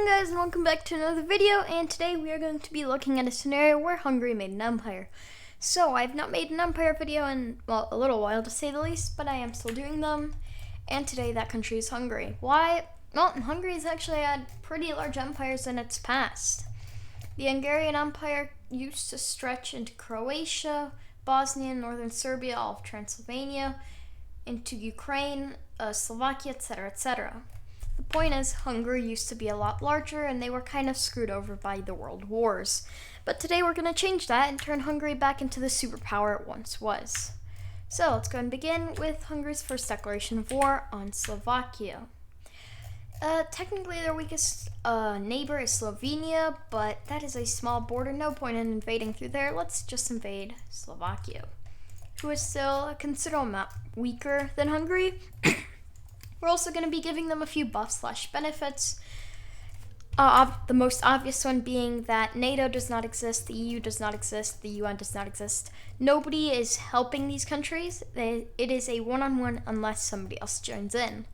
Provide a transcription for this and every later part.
on guys, and welcome back to another video, and today we are going to be looking at a scenario where Hungary made an empire. So I've not made an empire video in, well, a little while to say the least, but I am still doing them, and today that country is Hungary. Why? Well, Hungary has actually had pretty large empires in its past. The Hungarian Empire used to stretch into Croatia, Bosnia, northern Serbia, all of Transylvania, into Ukraine, Slovakia, etc., etc. The point is, Hungary used to be a lot larger and they were kind of screwed over by the world wars. But today we're going to change that and turn Hungary back into the superpower it once was. So let's go and begin with Hungary's first declaration of war on Slovakia. Technically their weakest neighbor is Slovenia, but that is a small border, no point in invading through there. Let's just invade Slovakia, who is still a considerable amount weaker than Hungary. We're also going to be giving them a few buffs/benefits. The most obvious one being that NATO does not exist, the EU does not exist, the UN does not exist. Nobody is helping these countries. It is a one-on-one unless somebody else joins in.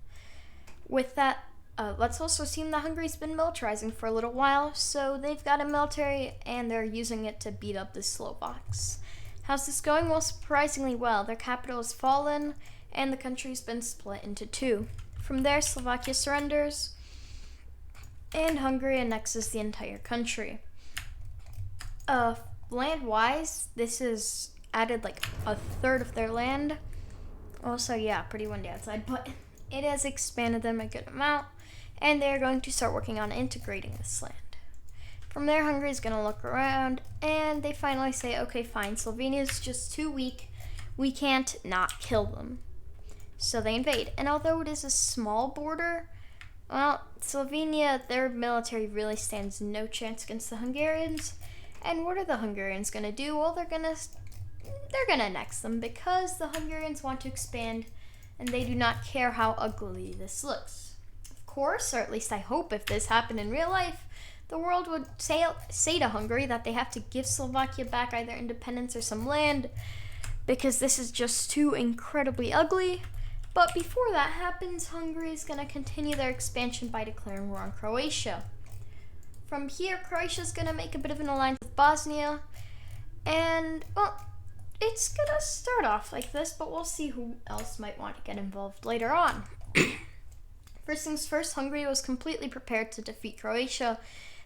With that, let's also assume that Hungary's been militarizing for a little while, so they've got a military and they're using it to beat up the Slovaks. How's this going? Well, surprisingly well. Their capital has fallen, and the country's been split into two. From there, Slovakia surrenders, and Hungary annexes the entire country. Land-wise, this is added like a third of their land. Also, yeah, pretty windy outside, but it has expanded them a good amount, and they're going to start working on integrating this land. From there, Hungary is going to look around, and they finally say, okay, fine, Slovenia is just too weak. We can't not kill them. So they invade. And although it is a small border, well, Slovenia, their military really stands no chance against the Hungarians. And what are the Hungarians going to do? Well, they're going to annex them because the Hungarians want to expand, and they do not care how ugly this looks. Of course, or at least I hope if this happened in real life, the world would say to Hungary that they have to give Slovakia back either independence or some land, because this is just too incredibly ugly. But before that happens, Hungary is going to continue their expansion by declaring war on Croatia. From here, Croatia is going to make a bit of an alliance with Bosnia, and, well, it's going to start off like this, but we'll see who else might want to get involved later on. First things first, Hungary was completely prepared to defeat Croatia.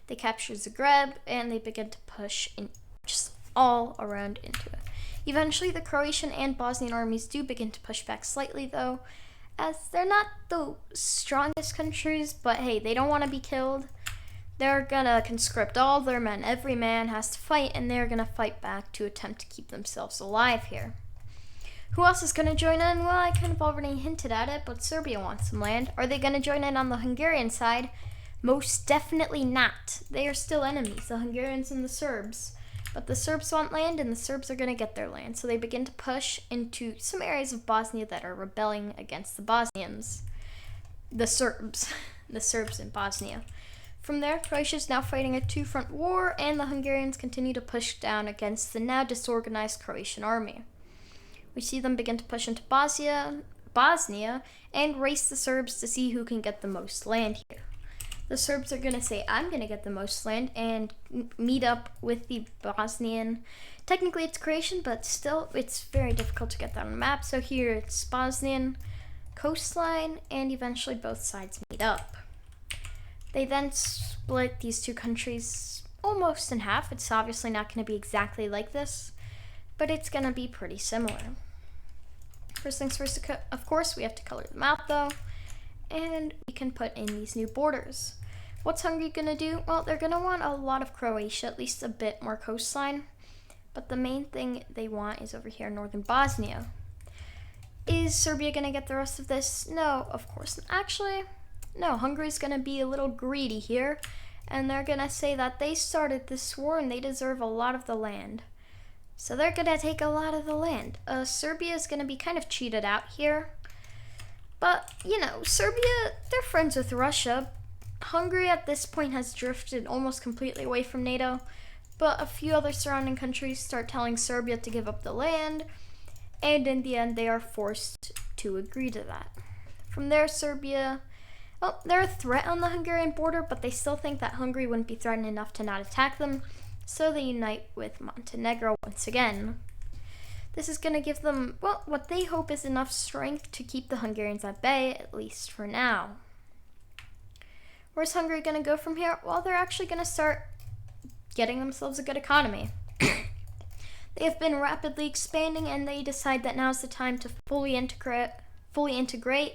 They captured Zagreb, and they began to push in just all around into it. Eventually, the Croatian and Bosnian armies do begin to push back slightly, though, as they're not the strongest countries, but hey, they don't want to be killed. They're gonna conscript all their men. Every man has to fight, and they're gonna fight back to attempt to keep themselves alive here. Who else is gonna join in? Well, I kind of already hinted at it, but Serbia wants some land. Are they gonna join in on the Hungarian side? Most definitely not. They are still enemies, the Hungarians and the Serbs. But the Serbs want land, and the Serbs are going to get their land. So they begin to push into some areas of Bosnia that are rebelling against the Bosnians. The Serbs in Bosnia. From there, Croatia is now fighting a two-front war, and the Hungarians continue to push down against the now disorganized Croatian army. We see them begin to push into Bosnia, and race the Serbs to see who can get the most land here. The Serbs are going to say, I'm going to get the most land, and meet up with the Bosnian. Technically it's Croatian, but still it's very difficult to get that on a map. So here it's Bosnian coastline, and eventually both sides meet up. They then split these two countries almost in half. It's obviously not going to be exactly like this, but it's going to be pretty similar. First things first, of course, we have to color them out though. And we can put in these new borders. What's Hungary going to do? Well, they're going to want a lot of Croatia, at least a bit more coastline. But the main thing they want is over here in northern Bosnia. Is Serbia going to get the rest of this? No, of course. Actually, no. Hungary's going to be a little greedy here. And they're going to say that they started this war and they deserve a lot of the land. So they're going to take a lot of the land. Serbia is going to be kind of cheated out here. But, you know, Serbia, they're friends with Russia. Hungary at this point has drifted almost completely away from NATO, but a few other surrounding countries start telling Serbia to give up the land, and in the end they are forced to agree to that. From there, Serbia, Well, they're a threat on the Hungarian border, but they still think that Hungary wouldn't be threatened enough to not attack them, so they unite with Montenegro once again. This is going to give them, well, what they hope is enough strength to keep the Hungarians at bay, at least for now. Where's Hungary going to go from here? Well, they're actually going to start getting themselves a good economy. They have been rapidly expanding, and they decide that now's the time to fully integrate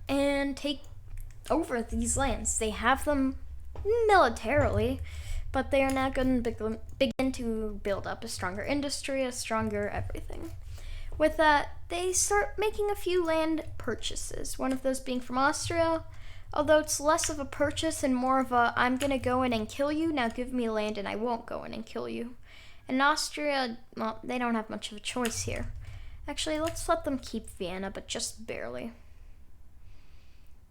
and take over these lands. They have them militarily, but they are now going to begin to build up a stronger industry, a stronger everything. With that, they start making a few land purchases, one of those being from Austria, although it's less of a purchase and more of a, I'm going to go in and kill you, now give me land and I won't go in and kill you. And Austria, well, they don't have much of a choice here. Actually, let's let them keep Vienna, but just barely.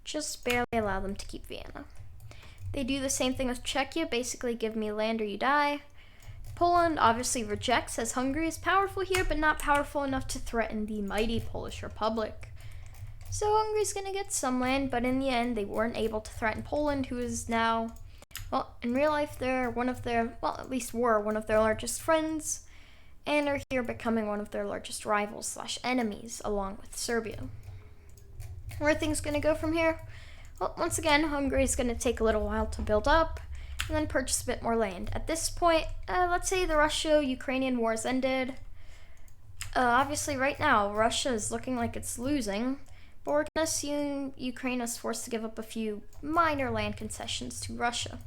Just barely allow them to keep Vienna. They do the same thing with Czechia, basically give me land or you die. Poland obviously rejects, as Hungary is powerful here, but not powerful enough to threaten the mighty Polish Republic. So Hungary's gonna get some land, but in the end, they weren't able to threaten Poland, who is now, well, in real life, they're one of their, well, at least were one of their largest friends, and are here becoming one of their largest rivals / enemies, along with Serbia. Where are things going to go from here? Well, once again, Hungary is going to take a little while to build up, and then purchase a bit more land. At this point, let's say the Russia-Ukrainian war has ended. Obviously, right now, Russia is looking like it's losing, but we're going to assume Ukraine is forced to give up a few minor land concessions to Russia.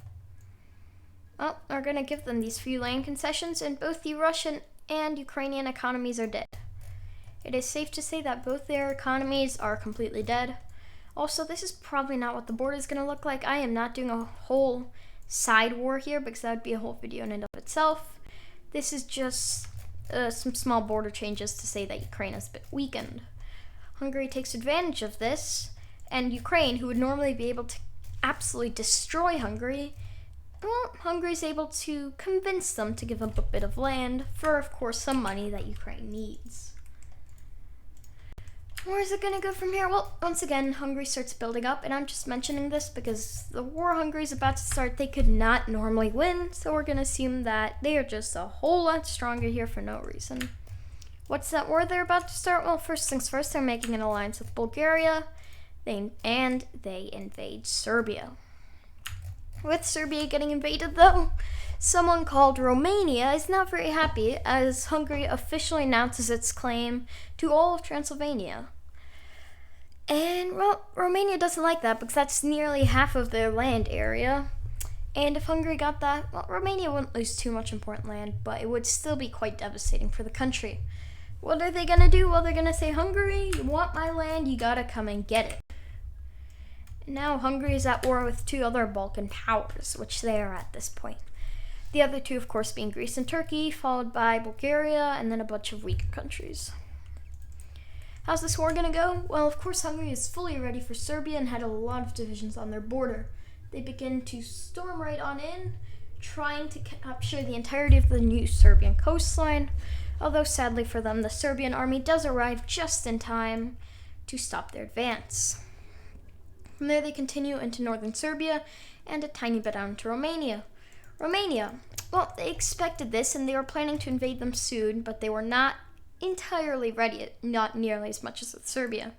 Well, we're going to give them these few land concessions, and both the Russian and Ukrainian economies are dead. It is safe to say that both their economies are completely dead. Also, this is probably not what the border is going to look like. I am not doing a whole side war here because that would be a whole video in and of itself. This is just some small border changes to say that Ukraine is a bit weakened. Hungary takes advantage of this, and Ukraine, who would normally be able to absolutely destroy Hungary, well, Hungary is able to convince them to give up a bit of land for, of course, some money that Ukraine needs. Where is it going to go from here? Well, once again, Hungary starts building up, and I'm just mentioning this because the war Hungary is about to start, they could not normally win, so we're going to assume that they are just a whole lot stronger here for no reason. What's that war they're about to start? Well, first things first, they're making an alliance with Bulgaria, they invade Serbia. With Serbia getting invaded, though, someone called Romania is not very happy, as Hungary officially announces its claim to all of Transylvania. And, well, Romania doesn't like that because that's nearly half of their land area. And if Hungary got that, well, Romania wouldn't lose too much important land, but it would still be quite devastating for the country. What are they going to do? Well, they're going to say, Hungary, you want my land, you gotta come and get it. Now Hungary is at war with two other Balkan powers, which they are at this point. The other two, of course, being Greece and Turkey, followed by Bulgaria, and then a bunch of weaker countries. How's this war going to go? Well, of course, Hungary is fully ready for Serbia and had a lot of divisions on their border. They begin to storm right on in, trying to capture the entirety of the new Serbian coastline, although sadly for them, the Serbian army does arrive just in time to stop their advance. From there, they continue into northern Serbia and a tiny bit out into Romania. Romania, well, they expected this and they were planning to invade them soon, but they were not entirely ready, not nearly as much as with Serbia.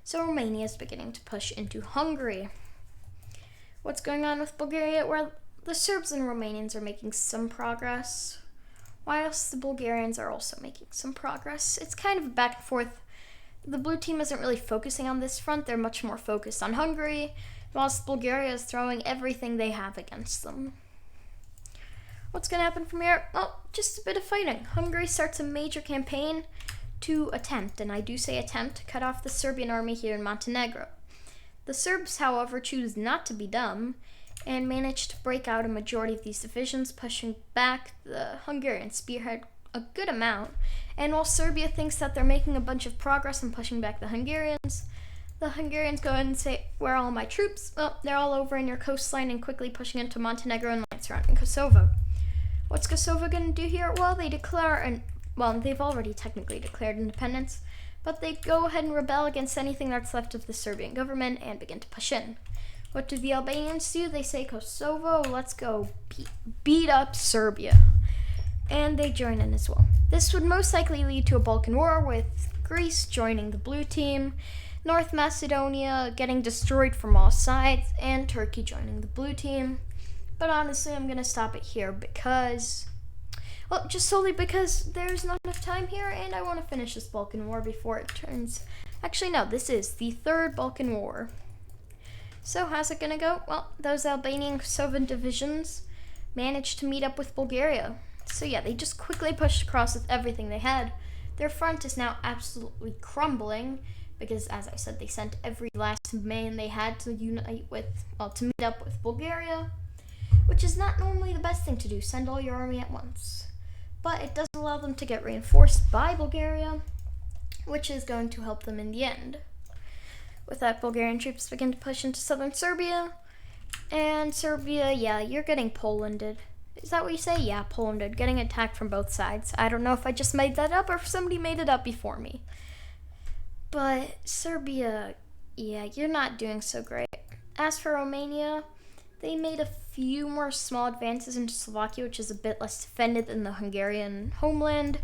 So Romania is beginning to push into Hungary. What's going on with Bulgaria? Well, the Serbs and Romanians are making some progress, whilst the Bulgarians are also making some progress. It's kind of a back and forth. The blue team isn't really focusing on this front. They're much more focused on Hungary, whilst Bulgaria is throwing everything they have against them. What's going to happen from here? Well, just a bit of fighting. Hungary starts a major campaign to attempt, and I do say attempt, to cut off the Serbian army here in Montenegro. The Serbs, however, choose not to be dumb and manage to break out a majority of these divisions, pushing back the Hungarian spearhead a good amount. And while Serbia thinks that they're making a bunch of progress in pushing back the Hungarians go ahead and say, where are all my troops? Well, they're all over in your coastline and quickly pushing into Montenegro and land surrounding Kosovo. What's Kosovo going to do here? Well, they've already technically declared independence, but they go ahead and rebel against anything that's left of the Serbian government and begin to push in. What do the Albanians do? They say, Kosovo, let's go beat up Serbia. And they join in as well. This would most likely lead to a Balkan War, with Greece joining the blue team, North Macedonia getting destroyed from all sides, and Turkey joining the blue team. But honestly, I'm going to stop it here because, well, just solely because there's not enough time here, and I want to finish this Balkan War before it turns. Actually, no, this is the third Balkan War. So how's it going to go? Well, those Albanian Kosovan divisions managed to meet up with Bulgaria. So yeah, they just quickly pushed across with everything they had. Their front is now absolutely crumbling because, as I said, they sent every last man they had to unite with, well, to meet up with Bulgaria, which is not normally the best thing to do, send all your army at once. But it does allow them to get reinforced by Bulgaria, which is going to help them in the end. With that, Bulgarian troops begin to push into southern Serbia, and Serbia, yeah, you're getting Polanded. Is that what you say? Yeah, Polanded, getting attacked from both sides. I don't know if I just made that up or if somebody made it up before me. But Serbia, yeah, you're not doing so great. As for Romania, they made a few more small advances into Slovakia, which is a bit less defended than the Hungarian homeland.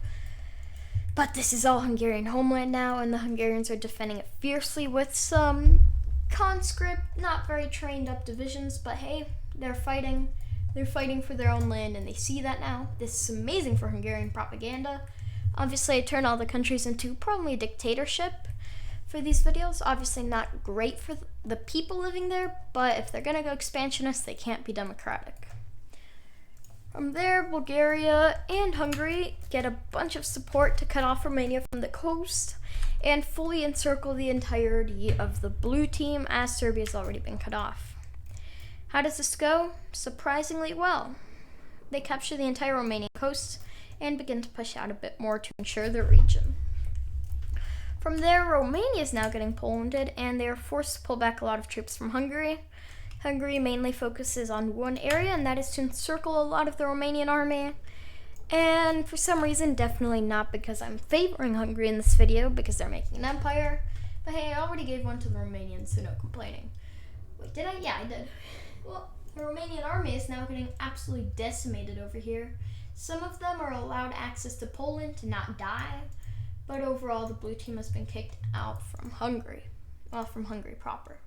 But this is all Hungarian homeland now, and the Hungarians are defending it fiercely with some conscript, not very trained up divisions, but hey, they're fighting. They're fighting for their own land, and they see that now. This is amazing for Hungarian propaganda. Obviously, I turn all the countries into probably a dictatorship for these videos. Obviously not great for the people living there, but if they're going to go expansionist, they can't be democratic. From there, Bulgaria and Hungary get a bunch of support to cut off Romania from the coast and fully encircle the entirety of the blue team, as Serbia has already been cut off. How does this go? Surprisingly well. They capture the entire Romanian coast and begin to push out a bit more to ensure their region. From there, Romania is now getting Polanded, and they are forced to pull back a lot of troops from Hungary. Hungary mainly focuses on one area, and that is to encircle a lot of the Romanian army. And for some reason, definitely not because I'm favoring Hungary in this video, because they're making an empire. But hey, I already gave one to the Romanians, so no complaining. Wait, did I? Yeah, I did. Well, the Romanian army is now getting absolutely decimated over here. Some of them are allowed access to Poland to not die, but overall the blue team has been kicked out from Hungary. Well, from Hungary proper.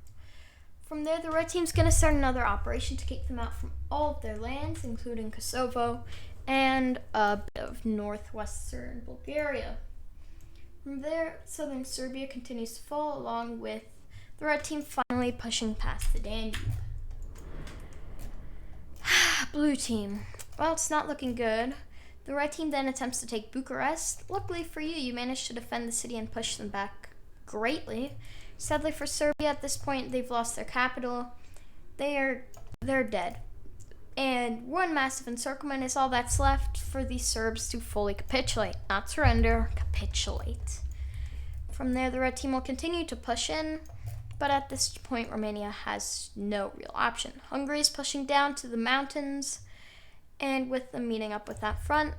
From there, the red team's going to start another operation to kick them out from all of their lands, including Kosovo and a bit of northwestern Bulgaria. From there, southern Serbia continues to fall, along with the red team finally pushing past the Danube. Blue team. Well, it's not looking good. The red team then attempts to take Bucharest. Luckily for you, you managed to defend the city and push them back greatly. Sadly for Serbia, at this point, they've lost their capital. They're dead. And one massive encirclement is all that's left for the Serbs to fully capitulate. Not surrender, capitulate. From there, the red team will continue to push in, but at this point, Romania has no real option. Hungary is pushing down to the mountains, and with them meeting up with that front,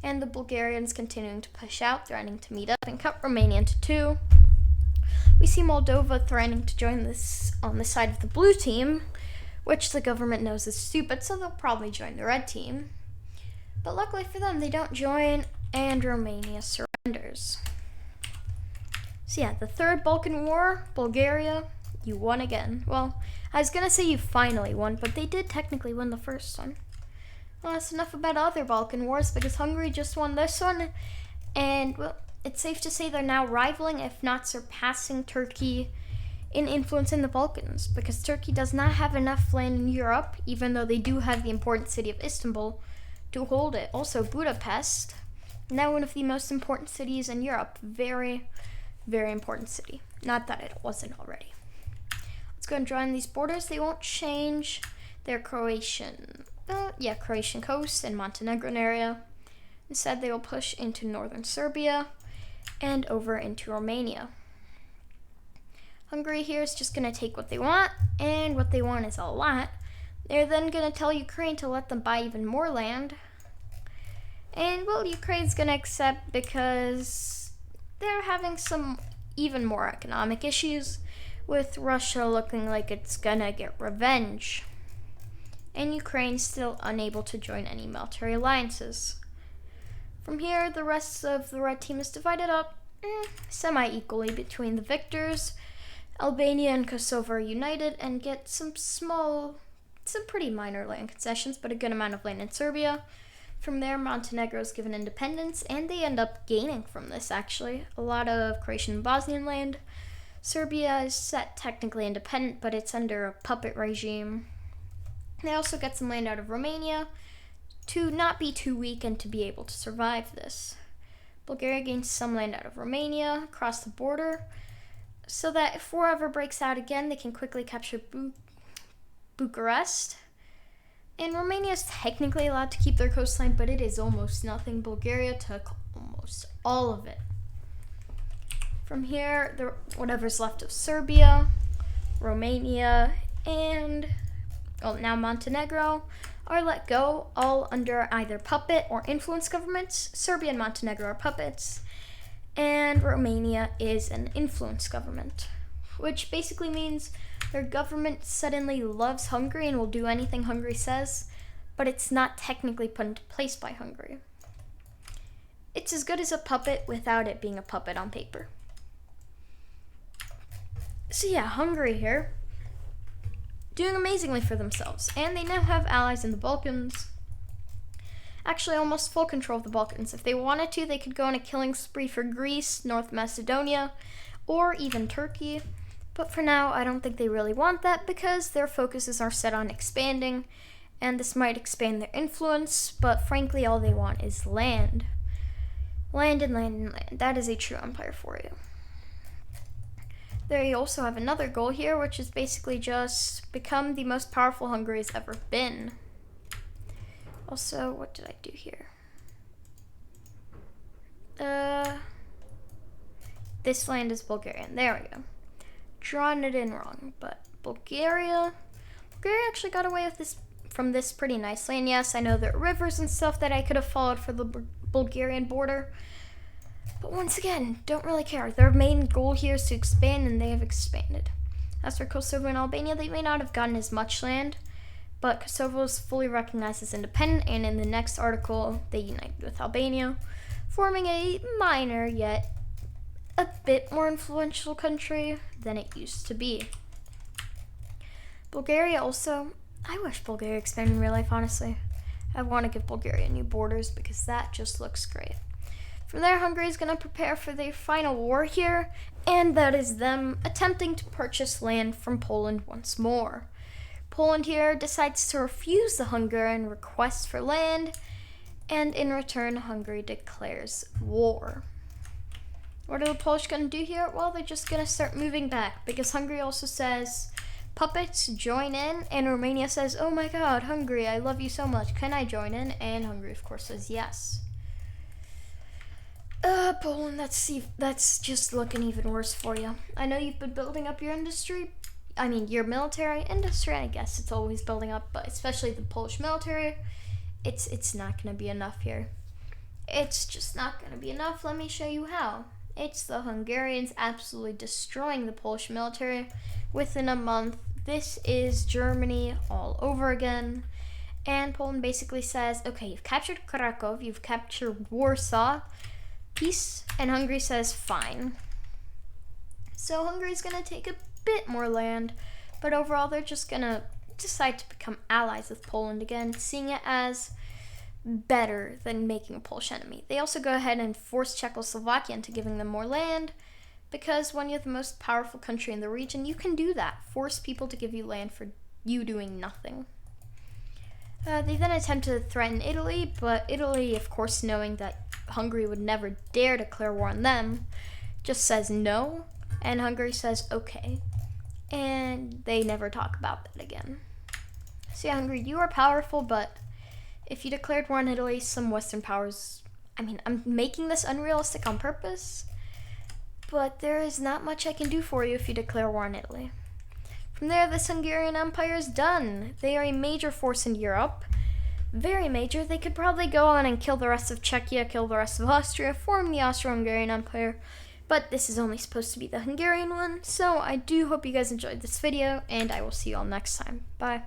and the Bulgarians continuing to push out, threatening to meet up and cut Romania into two. We see Moldova threatening to join this on the side of the blue team, which the government knows is stupid, so they'll probably join the red team. But luckily for them, they don't join, and Romania surrenders. So yeah, the third Balkan War, Bulgaria, you won again. Well, I was going to say you finally won, but they did technically win the first one. Well, that's enough about other Balkan Wars, because Hungary just won this one, and, well, it's safe to say they're now rivaling, if not surpassing, Turkey in influence in the Balkans, because Turkey does not have enough land in Europe, even though they do have the important city of Istanbul, to hold it. Also, Budapest, now one of the most important cities in Europe. Very, very important city. Not that it wasn't already. Let's go and draw in these borders. They won't change their Croatian coast and Montenegrin area. Instead, they will push into northern Serbia and over into Romania. Hungary here is just going to take what they want, and what they want is a lot. They're then going to tell Ukraine to let them buy even more land. And, well, Ukraine's going to accept because they're having some even more economic issues, with Russia looking like it's gonna get revenge, and Ukraine still unable to join any military alliances. From here, the rest of the red team is divided up semi-equally between the victors. Albania and Kosovo are united and get some pretty minor land concessions, but a good amount of land in Serbia. From there, Montenegro is given independence, and they end up gaining from this, actually. A lot of Croatian and Bosnian land. Serbia is set technically independent, but it's under a puppet regime. They also get some land out of Romania to not be too weak and to be able to survive this. Bulgaria gains some land out of Romania across the border, so that if war ever breaks out again, they can quickly capture Bucharest. And Romania is technically allowed to keep their coastline, but it is almost nothing. Bulgaria took almost all of it. From here, whatever's left of Serbia, Romania, and now Montenegro are let go, all under either puppet or influence governments. Serbia and Montenegro are puppets, and Romania is an influence government, which basically means their government suddenly loves Hungary and will do anything Hungary says, but it's not technically put into place by Hungary. It's as good as a puppet without it being a puppet on paper. So yeah, Hungary here, doing amazingly for themselves, and they now have allies in the Balkans. Actually, almost full control of the Balkans. If they wanted to, they could go on a killing spree for Greece, North Macedonia, or even Turkey. But for now, I don't think they really want that because their focuses are set on expanding, and this might expand their influence, but frankly, all they want is land. Land and land and land. That is a true empire for you. They also have another goal here, which is basically just become the most powerful Hungary has ever been. Also, what did I do here? This land is Bulgarian. There we go. Drawn it in wrong, but Bulgaria actually got away with from this pretty nicely. And yes, I know there are rivers and stuff that I could have followed for the Bulgarian border, but once again, don't really care. Their main goal here is to expand, and they have expanded. As for Kosovo and Albania, they may not have gotten as much land, but Kosovo is fully recognized as independent, and in the next article, they united with Albania, forming a minor yet a bit more influential country than it used to be. Bulgaria also, I wish Bulgaria expanded in real life, honestly. I want to give Bulgaria new borders because that just looks great. From there, Hungary is going to prepare for their final war here, and that is them attempting to purchase land from Poland once more. Poland here decides to refuse the Hungarian request for land, and in return, Hungary declares war. What are the Polish going to do here? Well, they're just going to start moving back, because Hungary also says, puppets, join in, and Romania says, oh my god, Hungary, I love you so much, can I join in? And Hungary, of course, says yes. Poland, that's just looking even worse for you. I know you've been building up your your military industry, I guess it's always building up, but especially the Polish military, it's not going to be enough here. It's just not going to be enough. Let me show you how. It's the Hungarians absolutely destroying the Polish military within a month. This is Germany all over again. And Poland basically says, okay, you've captured Krakow, you've captured Warsaw, peace. And Hungary says, fine. So Hungary's going to take a bit more land, but overall they're just going to decide to become allies with Poland again, seeing it as better than making a Polish enemy. They also go ahead and force Czechoslovakia into giving them more land, because when you're the most powerful country in the region, you can do that. Force people to give you land for you doing nothing. They then attempt to threaten Italy, but Italy, of course, knowing that Hungary would never dare declare war on them, just says no, and Hungary says okay, and they never talk about that again. So yeah, Hungary, you are powerful, but if you declared war on Italy, some Western powers, I'm making this unrealistic on purpose, but there is not much I can do for you if you declare war on Italy. From there, this Hungarian Empire is done. They are a major force in Europe. Very major. They could probably go on and kill the rest of Czechia, kill the rest of Austria, form the Austro-Hungarian Empire, But this is only supposed to be the Hungarian one, so I do hope you guys enjoyed this video, and I will see you all next time. Bye.